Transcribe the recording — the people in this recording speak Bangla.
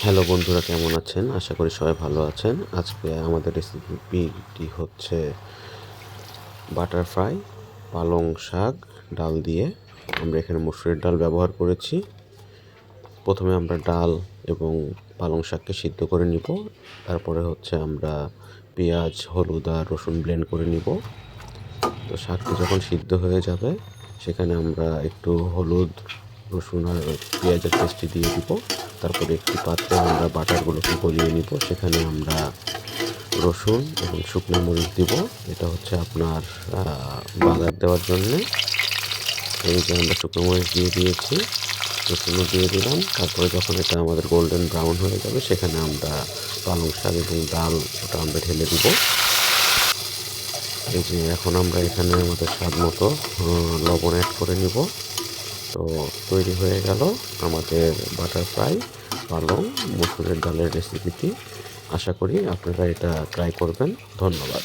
হ্যালো বন্ধুরা, কেমন আছেন? আশা করি সবাই ভালো আছেন। আজকে আমাদের রেসিপিটি হচ্ছে বাটার ফ্রাই, পালং শাক ডাল দিয়ে। আমরা এখানে মসুরের ডাল ব্যবহার করেছি। প্রথমে আমরা ডাল এবং পালং শাককে সিদ্ধ করে নিব। তারপরে হচ্ছে আমরা পেঁয়াজ, হলুদ আর রসুন ব্লেন্ড করে নিব। তো শাকটি যখন সিদ্ধ হয়ে যাবে, সেখানে আমরা একটু হলুদ, রসুন আর পেঁয়াজের পেস্টটি দিয়ে দিব। তারপরে একটি পাত্রে আমরা বাটারগুলোকে গলিয়ে নিব। সেখানে আমরা রসুন এবং শুকনো মরিচ দিব। এটা হচ্ছে আপনার বাগার দেওয়ার জন্যে। এই যে আমরা শুকনো মরিচ দিয়ে দিয়েছি, রসুনও দিয়ে দিলাম। তারপরে যখন এটা আমাদের গোল্ডেন ব্রাউন হয়ে যাবে, সেখানে আমরা পালং শাক এবং ডাল ওটা আমরা ঢেলে দিব। এই যে এখন আমরা এখানে আমাদের স্বাদ মতো লবণ অ্যাড করে নিব। তো তৈরি হয়ে গেল আমাদের বাটার ফ্রাই পালং মসুরের ডালের রেসিপিটি। আশা করি আপনারা এটা ট্রাই করবেন। ধন্যবাদ।